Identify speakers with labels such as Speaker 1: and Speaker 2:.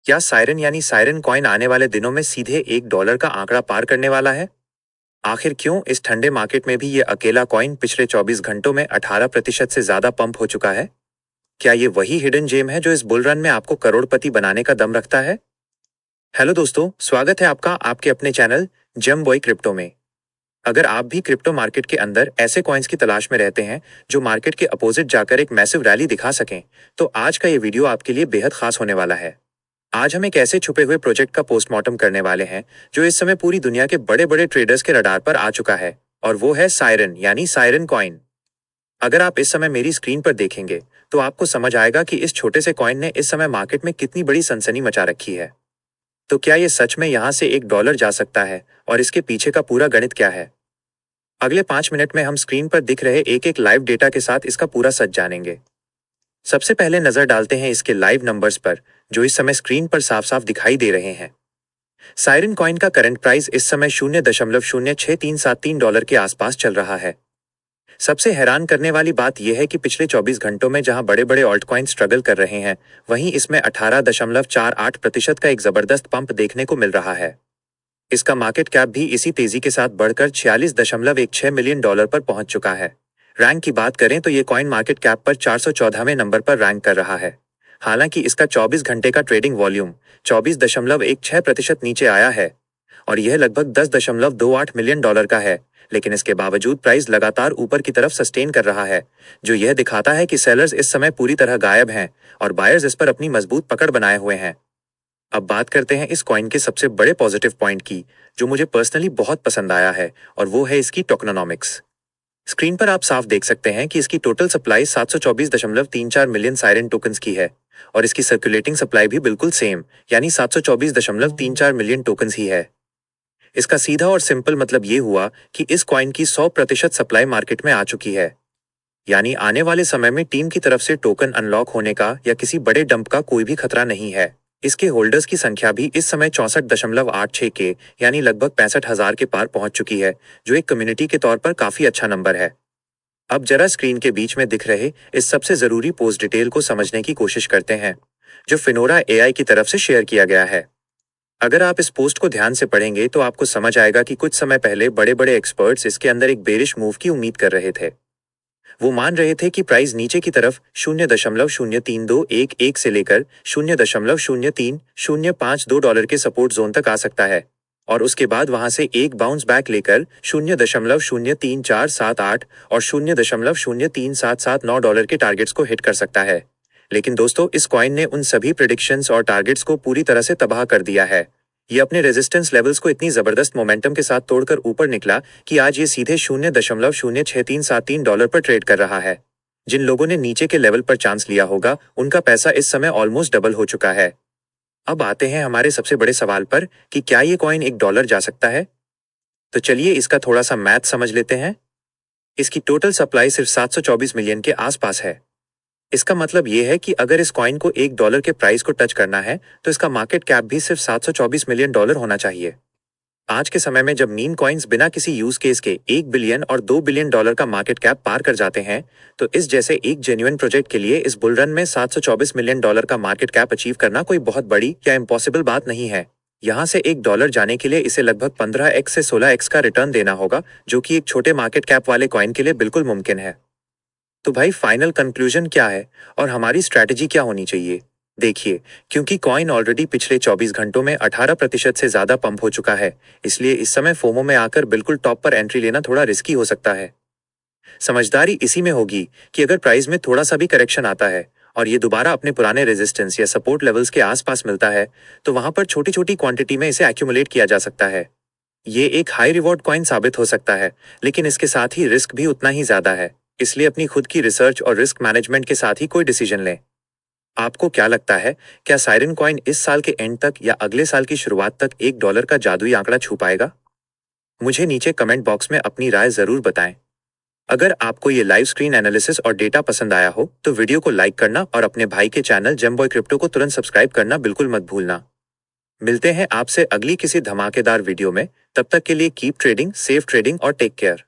Speaker 1: क्या सायरन यानी siren coin आने वाले दिनों में सीधे $1 का आंकड़ा पार करने वाला है? आखिर क्यों इस ठंडे मार्केट में भी ये अकेला कॉइन पिछले 24 घंटों में 18% से ज्यादा पंप हो चुका है? क्या ये वही हिडन जेम है जो इस बुल रन में आपको करोड़पति बनाने का दम रखता है? हेलो दोस्तों, स्वागत है आपका आपके अपने चैनल जेम बॉय क्रिप्टो में। अगर आप भी क्रिप्टो मार्केट के अंदर ऐसे कॉइन्स की तलाश में रहते हैं जो मार्केट के अपोजिट जाकर एक मैसिव रैली दिखा सकें, तो आज का ये वीडियो आपके लिए बेहद खास होने वाला है। आज हम एक ऐसे छुपे हुए प्रोजेक्ट का पोस्टमार्टम करने वाले हैं जो इस समय पूरी दुनिया के बड़े बड़े ट्रेडर्स के रडार पर आ चुका है, और वो है सायरन यानी सायरन कॉइन। अगर आप इस समय मेरी स्क्रीन पर देखेंगे तो आपको समझ आएगा कि इस छोटे से कॉइन ने इस समय मार्केट में कितनी बड़ी सनसनी मचा रखी है। तो क्या ये सच में यहाँ से $1 जा सकता है, और इसके पीछे का पूरा गणित क्या है? अगले 5 मिनट में हम स्क्रीन पर दिख रहे एक एक लाइव डेटा के साथ इसका पूरा सच जानेंगे। सबसे पहले नजर डालते हैं इसके लाइव नंबर्स पर, जो इस समय स्क्रीन पर साफ साफ दिखाई दे रहे हैं। सायरन कॉइन का करंट प्राइस इस समय $0.06373 के आसपास चल रहा है। सबसे हैरान करने वाली बात यह है कि पिछले 24 घंटों में जहां बड़े बड़े ऑल्ट कॉइन स्ट्रगल कर रहे हैं, वहीं इसमें 18.48% का एक जबरदस्त पंप देखने को मिल रहा है। इसका मार्केट कैप भी इसी तेजी के साथ बढ़कर $46.16 मिलियन पर पहुंच चुका है। रैंक की बात करें तो ये कॉइन मार्केट कैप पर 414वें नंबर पर रैंक कर रहा है। हालांकि इसका 24 घंटे का ट्रेडिंग वॉल्यूम 24.16% नीचे आया है, और यह लगभग $10.28 मिलियन का है, लेकिन इसके बावजूद प्राइस लगातार ऊपर की तरफ सस्टेन कर रहा है, जो यह दिखाता है कि सेलर्स इस समय पूरी तरह गायब हैं और बायर्स इस पर अपनी मजबूत पकड़ बनाए हुए हैं। अब बात करते हैं इस कॉइन के सबसे बड़े पॉजिटिव पॉइंट की, जो मुझे पर्सनली बहुत पसंद आया है, और वो है इसकी टोकनोनॉमिक्स। स्क्रीन पर आप साफ देख सकते हैं कि इसकी total supply 724.34 million siren tokens की है, और इसकी सर्कुलेटिंग सप्लाई भी बिल्कुल सेम यानी 724.34 मिलियन टोकन्स ही है। इसका सीधा और सिंपल मतलब ये हुआ कि इस कॉइन की 100% सप्लाई मार्केट में आ चुकी है, यानी आने वाले समय में टीम की तरफ से टोकन अनलॉक होने का या किसी बड़े डंप का कोई भी खतरा नहीं है। इसके होल्डर्स की संख्या भी इस समय 64.86 के यानी लगभग 65,000 के पार पहुंच चुकी है, जो एक कम्युनिटी के तौर पर काफी अच्छा नंबर है। अब जरा स्क्रीन के बीच में दिख रहे इस सबसे जरूरी पोस्ट डिटेल को समझने की कोशिश करते हैं, जो फिनोरा एआई की तरफ से शेयर किया गया है। अगर आप इस पोस्ट को ध्यान से पढ़ेंगे तो आपको समझ आएगा कि कुछ समय पहले बड़े बड़े एक्सपर्ट्स इसके अंदर एक बेरिश मूव की उम्मीद कर रहे थे। वो मान रहे थे कि प्राइस नीचे की तरफ 0.03211 से लेकर $0.03052 के सपोर्ट जोन तक आ सकता है, और उसके बाद वहां से एक बाउंस बैक लेकर $0.03478 और $0.03779 के टारगेट्स को हिट कर सकता है। लेकिन दोस्तों, इस कॉइन ने उन सभी प्रेडिक्शंस और टारगेट्स को पूरी तरह से तबाह कर दिया है। ये अपने रेजिस्टेंस लेवल्स को इतनी जबरदस्त मोमेंटम के साथ तोड़कर ऊपर निकला कि आज ये सीधे $0.06373 पर ट्रेड कर रहा है। जिन लोगों ने नीचे के लेवल पर चांस लिया होगा, उनका पैसा इस समय ऑलमोस्ट डबल हो चुका है। अब आते हैं हमारे सबसे बड़े सवाल पर कि क्या ये कॉइन $1 जा सकता है? तो चलिए इसका थोड़ा सा मैथ समझ लेते हैं। इसकी टोटल सप्लाई सिर्फ 724 मिलियन के आसपास है। इसका मतलब ये है कि अगर इस कॉइन को $1 के प्राइस को टच करना है तो इसका मार्केट कैप भी सिर्फ $724 मिलियन होना चाहिए। आज के समय में जब मीम कॉइन्स बिना किसी यूज केस के 1 बिलियन और $2 बिलियन का मार्केट कैप पार कर जाते हैं, तो इस जैसे एक जेन्युइन प्रोजेक्ट के लिए इस बुल रन में $724 मिलियन का मार्केट कैप अचीव करना कोई बहुत बड़ी या इम्पॉसिबल बात नहीं है। यहाँ से $1 जाने के लिए इसे लगभग 15x से 16x का रिटर्न देना होगा, जो कि एक छोटे मार्केट कैप वाले कॉइन के लिए बिल्कुल मुमकिन है। तो भाई, फाइनल कंक्लूजन क्या है और हमारी स्ट्रैटेजी क्या होनी चाहिए? देखिए, क्योंकि कॉइन ऑलरेडी पिछले 24 घंटों में 18% से ज्यादा पंप हो चुका है, इसलिए इस समय फोमो में आकर बिल्कुल टॉप पर एंट्री लेना थोड़ा रिस्की हो सकता है। समझदारी इसी में होगी कि अगर प्राइस में थोड़ा सा भी करेक्शन आता है और ये दोबारा अपने पुराने रेजिस्टेंस या सपोर्ट लेवल्स के आसपास मिलता है, तो वहां पर छोटी छोटी क्वांटिटी में इसे एक्यूमुलेट किया जा सकता है। ये एक हाई रिवॉर्ड कॉइन साबित हो सकता है, लेकिन इसके साथ ही रिस्क भी उतना ही ज्यादा है, इसलिए अपनी खुद की रिसर्च और रिस्क मैनेजमेंट के साथ ही कोई डिसीजन लें। आपको क्या लगता है, क्या सायरन कॉइन इस साल के एंड तक या अगले साल की शुरुआत तक $1 का जादुई आंकड़ा छू पाएगा? मुझे नीचे कमेंट बॉक्स में अपनी राय जरूर बताएं। अगर आपको ये लाइव स्क्रीन एनालिसिस और डेटा पसंद आया हो तो वीडियो को लाइक करना और अपने भाई के चैनल जेम बॉय क्रिप्टो को तुरंत सब्सक्राइब करना बिल्कुल मत भूलना। मिलते हैं आपसे अगली किसी धमाकेदार वीडियो में। तब तक के लिए कीप ट्रेडिंग, सेफ ट्रेडिंग और टेक केयर।